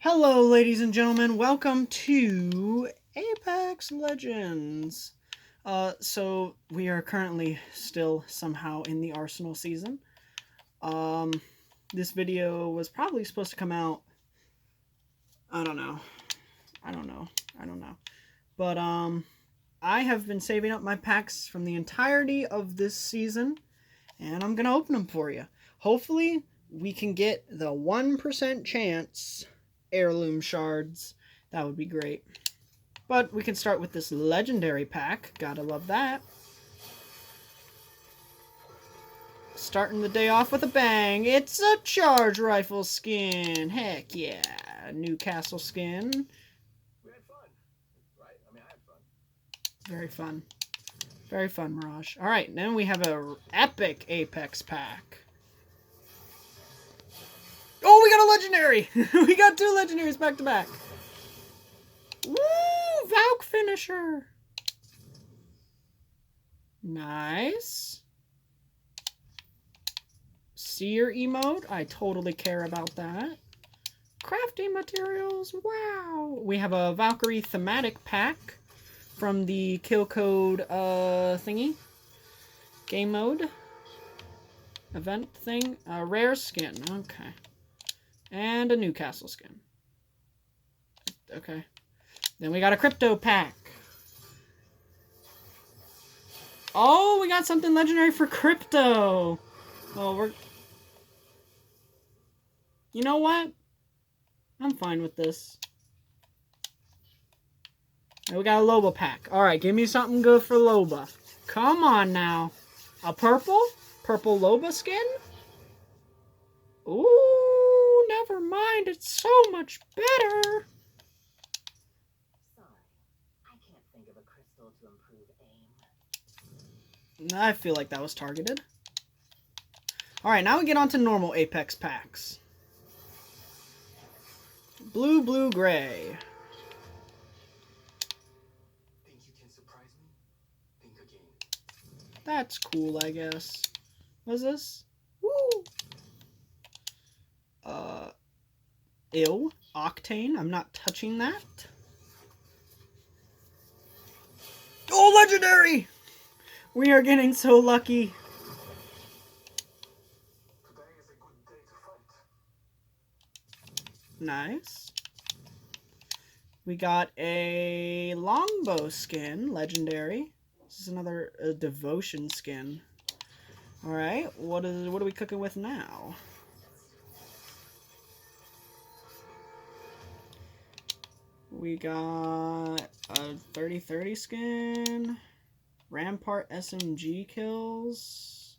Hello, ladies and gentlemen. Welcome to Apex Legends. So we are currently still somehow in the Arsenal season. Um, this video was probably supposed to come out. I don't know. I don't know. I don't know. But I have been saving up my packs from the entirety of this season, and I'm gonna open them for you. Hopefully, we can get the 1% chance heirloom shards. That would be great. But we can start with this legendary pack. Gotta love that. Starting the day off with a bang. It's a charge rifle skin. Heck yeah. Newcastle skin. We had fun, right? I mean, I had fun. Very fun. Very fun, Mirage. Alright, then we have a epic Apex pack. Oh, we got a legendary! We got two legendaries back to back. Woo! Valk finisher. Nice. Seer emote. I totally care about that. Crafting materials. Wow. We have a Valkyrie thematic pack from the kill code thingy. Game mode. Event thing. Rare skin. Okay. And a Newcastle skin. Okay. Then we got a crypto pack. Oh, we got something legendary for crypto. Oh, we're... You know what? I'm fine with this. And we got a Loba pack. Alright, give me something good for Loba. Come on now. A purple? Purple Loba skin? Ooh, never mind. It's so much better. Sorry, I can't think of a crystal to improve aim. I feel like that was targeted. Alright, now we get on to normal Apex packs. Blue, blue, gray. Think you can surprise me? Think again. That's cool, I guess. What's this? Woo! Ill. Octane. I'm not touching that. Oh, legendary! We are getting so lucky. Today is a good day to fight. Nice. We got a longbow skin, legendary. This is another devotion skin. All right, what are we cooking with now? We got a 30-30 skin, Rampart SMG kills.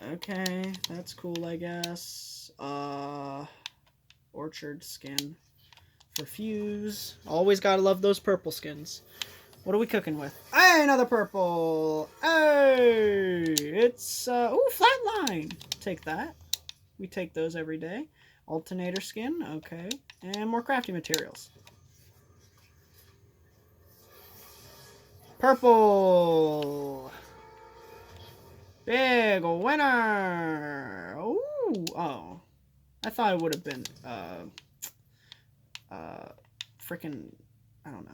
Okay, that's cool, I guess. Orchard skin for Fuse. Always gotta love those purple skins. What are we cooking with? Hey, another purple! Hey! It's, ooh, Flatline! Take that. We take those every day. Alternator skin, okay. And more crafting materials. Purple! Big winner! Ooh, oh. I thought it would have been, freaking, I don't know.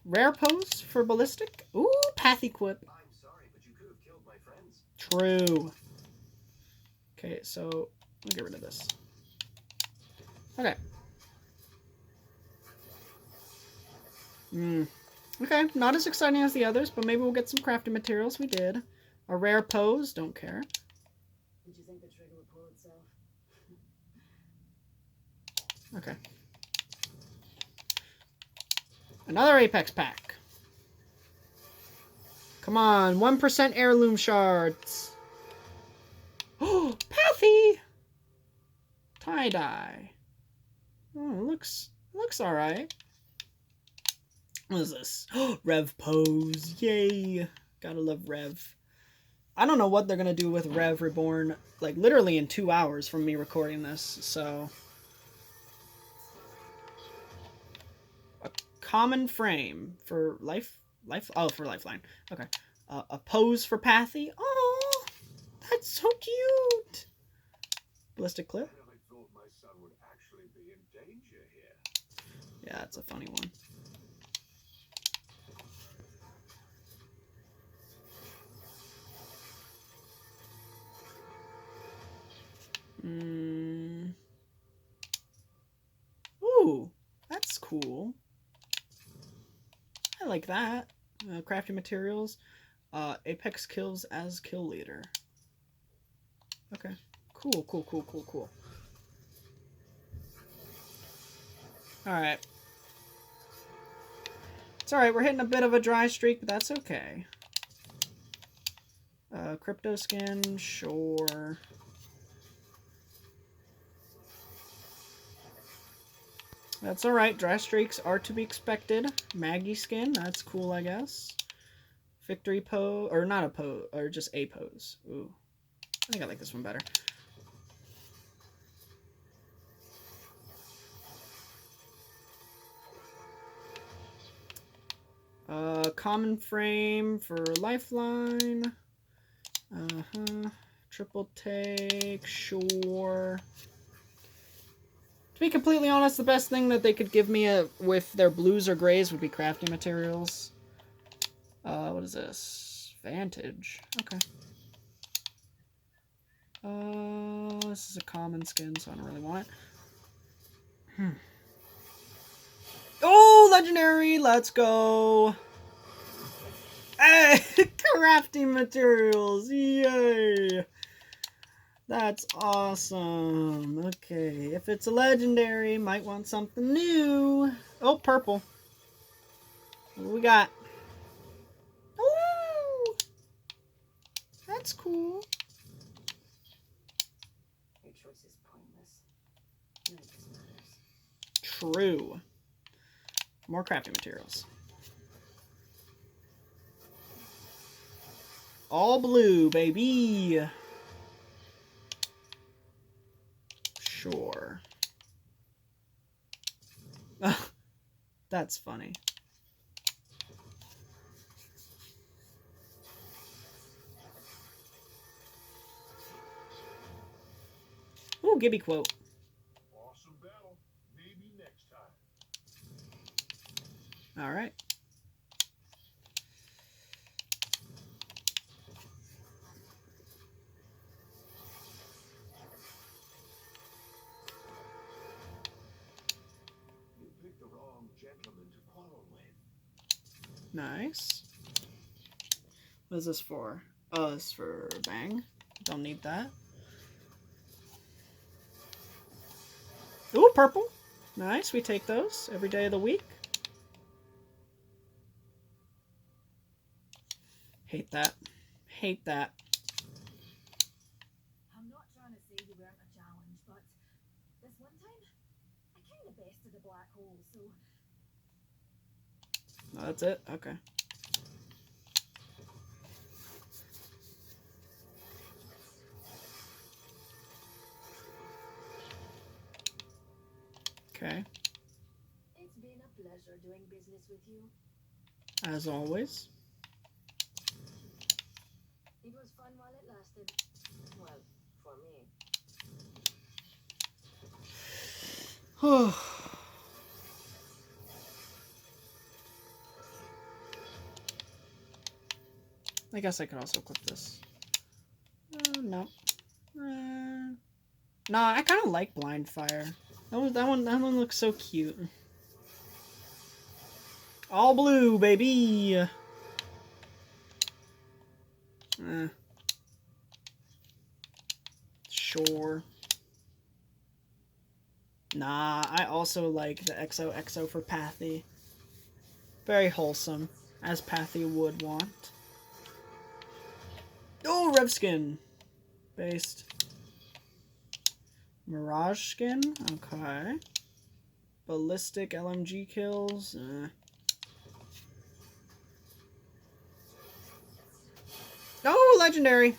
Rare pose for ballistic. Ooh, path equip. I'm sorry, but you could have killed my friends. True. Okay, so we'll get rid of this. Okay. Okay, not as exciting as the others, but maybe we'll get some crafting materials. We did. A rare pose, don't care. Did you think the trigger would pull itself? Okay. Another Apex pack. Come on, 1% heirloom shards. Oh, Pathy! Tie-dye. Oh, looks alright. What is this? Rev pose. Yay. Gotta love Rev. I don't know what they're gonna do with Rev Reborn, like, literally in 2 hours from me recording this, so... A common frame for life... Oh, for Lifeline. Okay. A pose for Pathy. Oh, that's so cute! Ballistic clip. I never thought my son would actually actually be in danger here. Yeah, that's a funny one. Ooh, that's cool. I like that. Crafting materials. Apex kills as kill leader. Okay. Cool. Alright. It's alright, we're hitting a bit of a dry streak, but that's okay. Crypto skin, sure. That's alright, dry streaks are to be expected. Maggie skin, that's cool, I guess. Victory pose, or not a pose, or just a pose. Ooh. I think I like this one better. Common frame for lifeline. Triple take, sure. To be completely honest, the best thing that they could give me with their blues or grays would be crafting materials. What is this? Vantage. Okay. This is a common skin, so I don't really want it. Oh, legendary! Let's go! Hey! Crafting materials! Yay! That's awesome. Okay, if it's a legendary, might want something new. Oh, purple. What do we got? Oh! That's cool. Your choice is pointless. None of this matters. True. More crafting materials. All blue, baby. Sure. That's funny. Ooh, Gibby quote. Awesome battle. Maybe next time. All right. You picked the wrong gentleman to quarrel with. Nice. What is this for? Oh, it's for bang. Don't need that. Ooh, purple. Nice. We take those every day of the week. Hate that. Hate that. I'm not trying to say you weren't a challenge, but this one time, I kind of bested the black hole, so Oh, that's it? Okay. Okay. it's been a pleasure doing business with you. As always. It was fun while it lasted. Well, for me. I guess I could also clip this. No. Nah, I kind of like Blind Fire. That one looks so cute. All blue, baby. Sure. Nah, I also like the XOXO for Pathy. Very wholesome, as Pathy would want. Oh, Rev Skin. Based. Mirage Skin? Okay. Ballistic LMG kills? Oh, Legendary!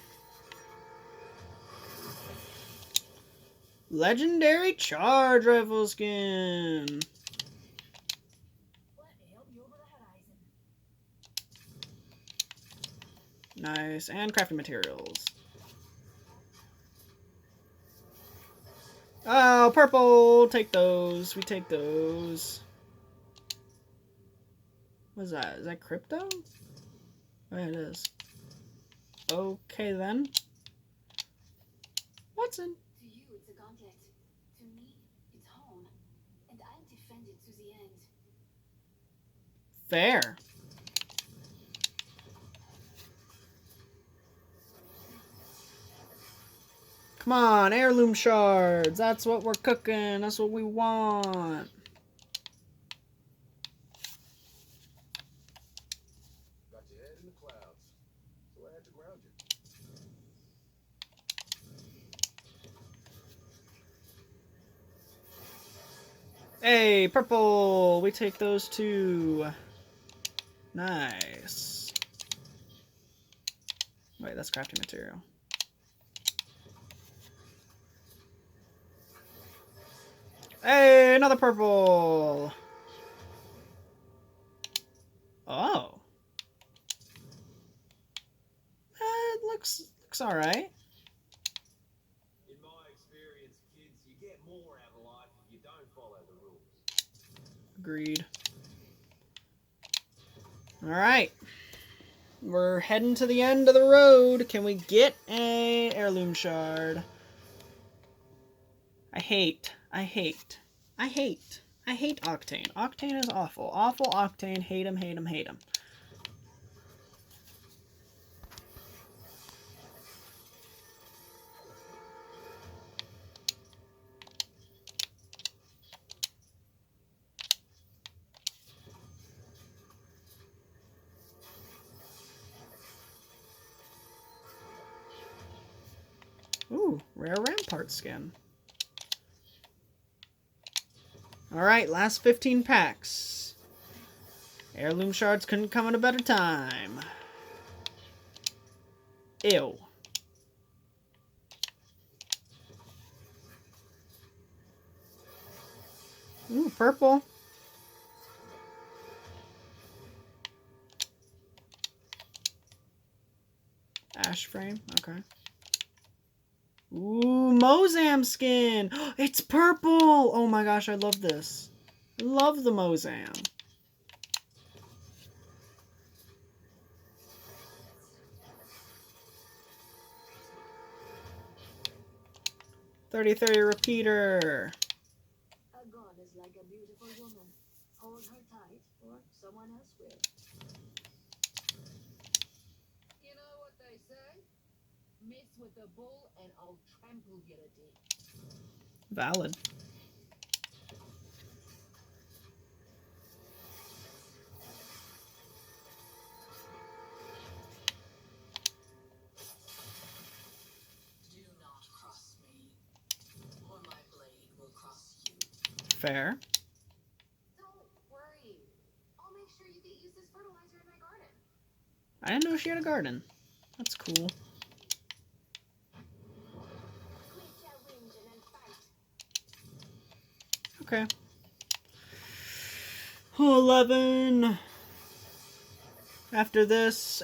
Legendary Charge Rifle Skin! Let me help you over the horizon. Nice. And crafting materials. Oh, purple! Take those. We take those. What is that? Is that crypto? Oh, yeah, it is. Okay, then. Watson. To you, it's a gauntlet. To me, it's home. And I'll defend it to the end. Fair. Come on, heirloom shards. That's what we're cooking. That's what we want. Got your head in the clouds, so I had to ground you. Hey, purple. We take those two. Nice. Wait, that's crafting material. Hey, another purple. Oh. It looks all right. In my experience, kids, you get more out of life if you don't follow the rules. Agreed. All right. We're heading to the end of the road. Can we get a heirloom shard? I hate Octane. Octane is awful. Awful Octane. Hate him, hate him, hate him. Ooh, rare Rampart skin. Alright, last 15 packs. Heirloom shards couldn't come at a better time. Ew. Ooh, purple. Ash frame, okay. Ooh, Mozam skin! It's purple! Oh my gosh, I love this. I love the Mozam. .30 repeater. A god is like a beautiful woman. Hold her tight, or someone else will. You know what they say? Mess with the bull and I'll trample you to death. Valid. Do not cross me, or my blade will cross you. Fair. Don't worry. I'll make sure you get used as fertilizer in my garden. I didn't know she had a garden. That's cool. Quit your whinging and fight. Okay. 11. After this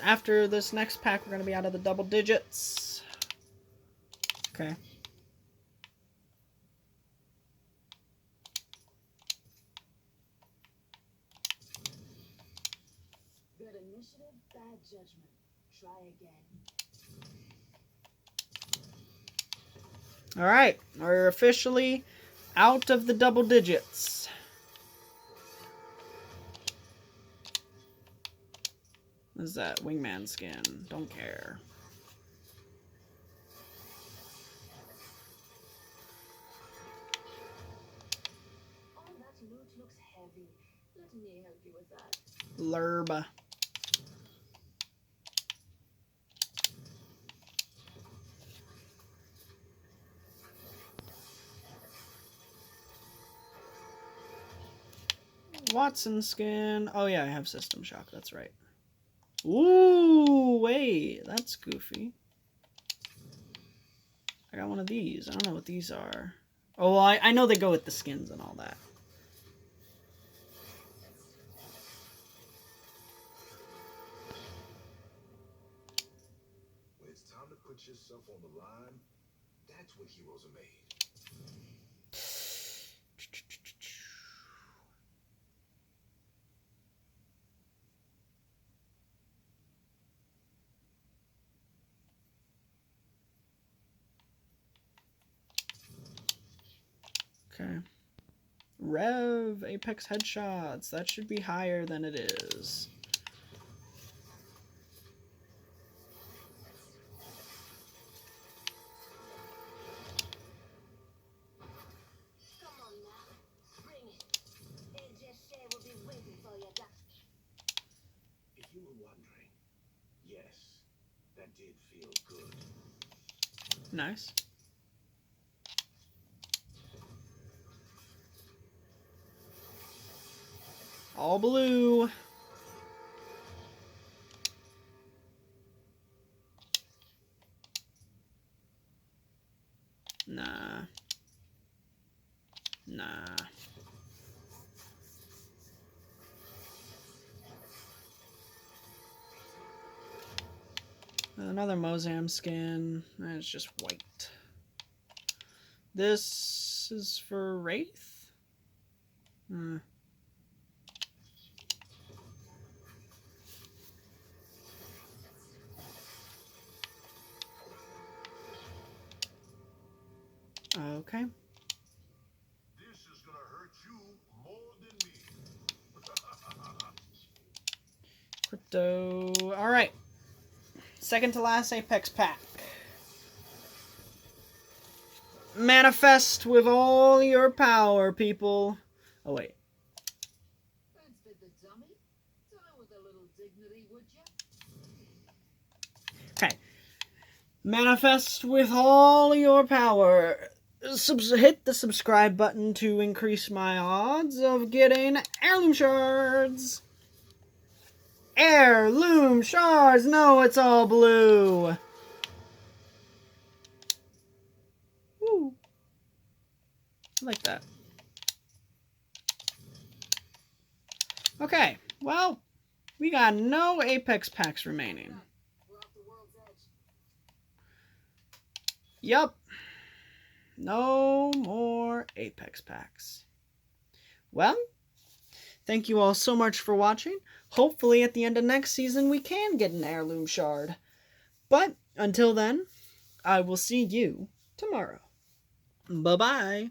next pack, we're going to be out of the double digits. Okay. Good initiative, bad judgment. Try again. All right. We're officially out of the double digits. What is that? Wingman skin. Don't care. Oh, that loot looks heavy. Let me help you with that. Lurba. Watson skin. Oh yeah, I have System Shock. That's right. Ooh, wait. That's goofy. I got one of these. I don't know what these are. Oh, well, I know they go with the skins and all that. When it's time to put yourself on the line, that's when heroes are made. Okay. Rev, Apex headshots. That should be higher than it is. Come on now, bring it. AJ Shea will be waiting for you, Doc. If you were wondering, yes, that did feel good. Nice. All blue. Nah. Nah. Another Mozam skin. It's just white. This is for Wraith? Okay. This is gonna hurt you more than me. Crypto. Alright. Second to last Apex pack. Manifest with all your power, people. Oh, wait. Don't spit the dummy. Tell her with a little dignity, would you? Okay. Manifest with all your power. Hit the subscribe button to increase my odds of getting heirloom shards. Heirloom shards! No, it's all blue. Woo. I like that. Okay, well, we got no Apex packs remaining. We're off the world's edge. Yup. No more Apex packs. Well, thank you all so much for watching. Hopefully at the end of next season we can get an heirloom shard. But until then, I will see you tomorrow. Bye-bye.